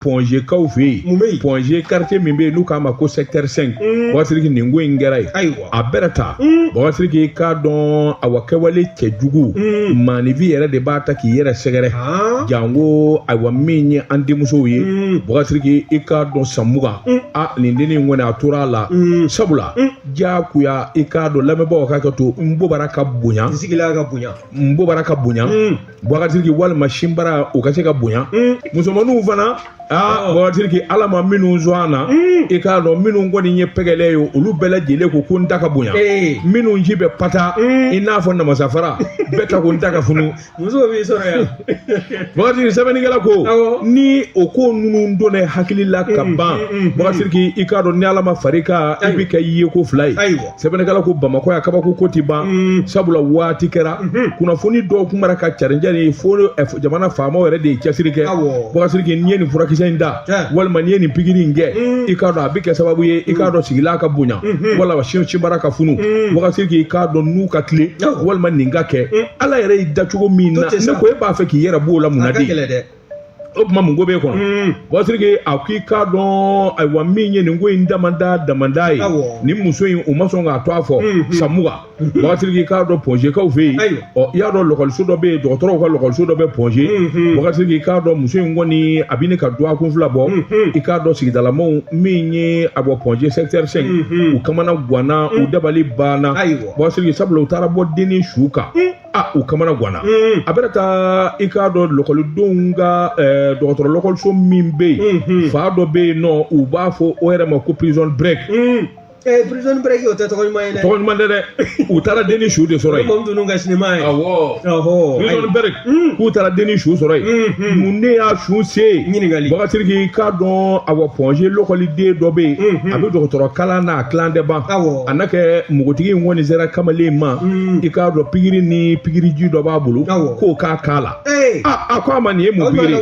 Ponge Kaufi, Ponge quartier Mimbe, Lukama ko secteur 5, Boisriki Ningo Ingerai, a Berata, Boisriki Cardon, Awakewale Chejugu, Manivi era de Bata qui era segere, Jango, Awamini, Andimusoye, Boisriki Icardon Samuga, a Lindini Wena Turala, Sabula, Jakuya, Icado, Lamebo Kakato, Mbobaraka Bunya, Mbobaraka Bunya, Boisriki Wal Mashimbara, Ukaseka Bunya, Musomanu Vana. Boisriki alama minu zwana ikado minu ngoni nye pegele yo ulu bele jele ko kuntaka bunya minu njibe pata inafo na masafara beta kuntaka funu muzo bi soro ya Boisriki sabeni gala ko ni oko nunu ndone hakilila kaba Boisriki ikado ni alama farika ibika yiye ko fly sabeni gala ko Bamako ya kaba ko kotiba sabula wati kera kuna funi do kumara ka challenge ni fo jamana famo were de chasirike Boisriki nyeni furaki senda walma ni pigiri nge ikado abike sababu ye ikado sigila ka bunya wala wa shin chibaraka funu Boisriki ikado nu ka kle walma ninga ke ala yere dachugo mina ne ko e ba fe ki yera bo la munadi Opma mungo be kono Boisriki akika don aiwa minye ngo indamanda damandai ni musoyin o masonga to afo samuga Boisriki ka do Ponge Kaufi o ya do local so do be docteur ko local so do be Ponge Boisriki ka do musoyin ngoni abine ka do akunfula bo ikado sigidala mo minye abo Ponge secteur 5 u kamana gwana u dabali bana Boisriki sablo tarabo deni shuka u kamana gwana aberata ikado local dunga docteur local so mimbe fa do be no u ba fo o era ma ko prison break prison break yo to ko mande de utara deni shu de soray mom du nunga sinema prison break utara deni shu soray munne ya shu se Boisriki ka don awo Ponge localité do be abi docteur kala na clan de ban anake mugotigi woni zera kamale ma ikado pigiri ni pigiri ji do ba bulu ko ka kala akwa mani e mu pigiri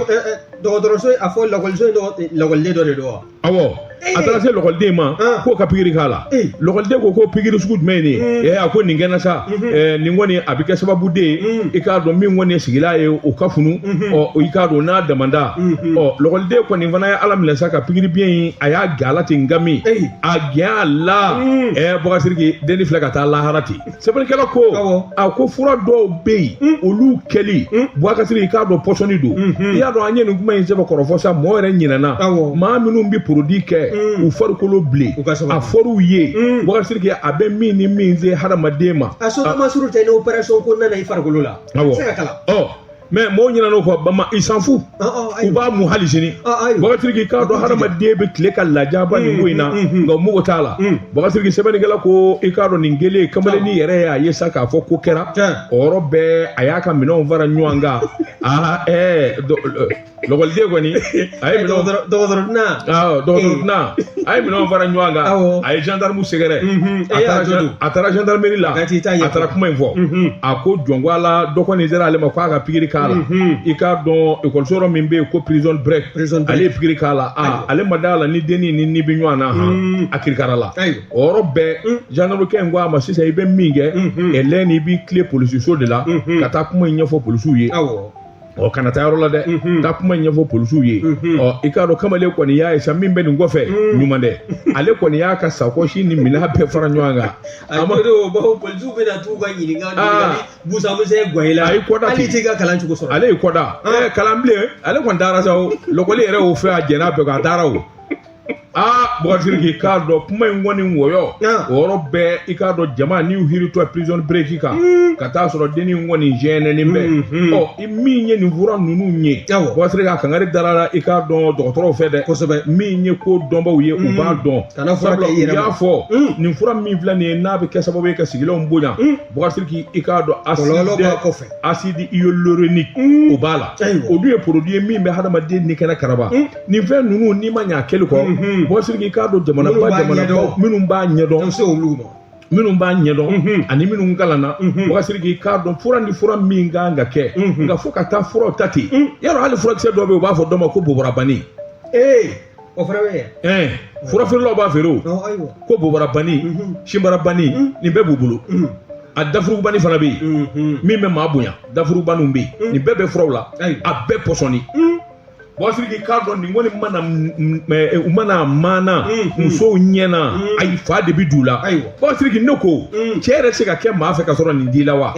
docteur so afo localité do atara lokolde ma ko ka pigiri kala lokolde ko pigiri sugu meni ko ningena sa ningoni abike sababu de ikado min woni sigila ye o kafunu o ikado na demanda lokolde ko ningana ya alamle saka pigiri bien aya galati ngami agyala Boisriki deni flaka ta la harati sebon kala ko ko fura do be olu keli Boisriki ikado posoni do ya do anye nguma yin seba korofosa mo re nyinana ma minu bi produit ke u farkolo ble a foru ye Boisriki abe mini minze haramadema aso ma suru tane operation ko nana farkolo la seka kala mais mo nyina no ko bama il s'en fout ou ba mu halisini Boisriki ka do harama debe kle kala jaba ni ngoina ngo mugo tala Boisriki sebeni gala ko ikado ningele kamale ni yere ya yesa ka fo ko kera orobe ayaka mino vara nyuanga logol de goni ay mino do na ay mino vara nyuanga ay gendarme segere atara gendarmerie la atara kuma info ako jongwala do ko ni zera le makwa ga pigiri kala ikado école soro mimbe ko prison break ale pigiri kala ale madala ni deni ni binywana akiri kala orobe gendarme ke ngwa ma sisa ibe minge eleni bi clé police so de la kata kuma nyefo police ye kana tayaro la de ta kuma nyefo police ye ikado kamale ko ni ya isa mimbe ni ngofe nyumande ale ko ni ya ka sakoshi ni mina be fara nywanga amado ba police be na tu ga nyini ga busa mu se gwaila ali tiga kalanchu ko soro ale koda kalamble ale ko ndara saw lokoli ere o fe ajena be ga darawo Boisriki kado kuma ngoni woyo orobe ikado jama ni uhiri to prison break kata soro deni ngoni jene nimbe minye ni vura nunu nye Boisriki akangari darara ikado docteur fede minye ko domba uye uba don ya fo ni fura mi vla ne na be kesa bobe ka sigilo mbonya Boisriki ikado acide hyaluronique ubala odu e produit mi me hadama de ni kana karaba ni ve nunu ni manya keliko Boisriki kado jamana ba minun ba nyedon minun ba nyedon ani minun galana Boisriki kado fura ni fura minga ngake nga foka ta fura tati yaro hali fura kse dobe ba fo doma ko bobora bani o fura we fura fira ba fero ko bobora bani shimbara bani ni be bubulu a dafuru bani fana be mi me mabunya dafuru banu be ni bebe fura la a be posoni bɔn siriki k'a dɔn nin kɔni u mana maana musow ɲɛna ayi fa de bi d'u la bɔn siriki ne ko cɛ yɛrɛ se ka kɛ maa fɛ ka sɔrɔ nin t'i la wa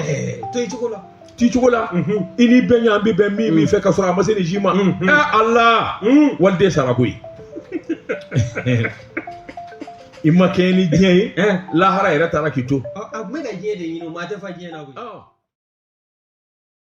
t'i cogo la i ni bɛn ɲan bi bɛn min fɛ ka sɔrɔ a ma se nin si ma ala waliden sara koyi i ma kɛ ni diɲɛ ye lahara yɛrɛ taara k'i to a tun bɛ ka diɲɛ de ɲini o ma tɛ fa diɲɛ na koyi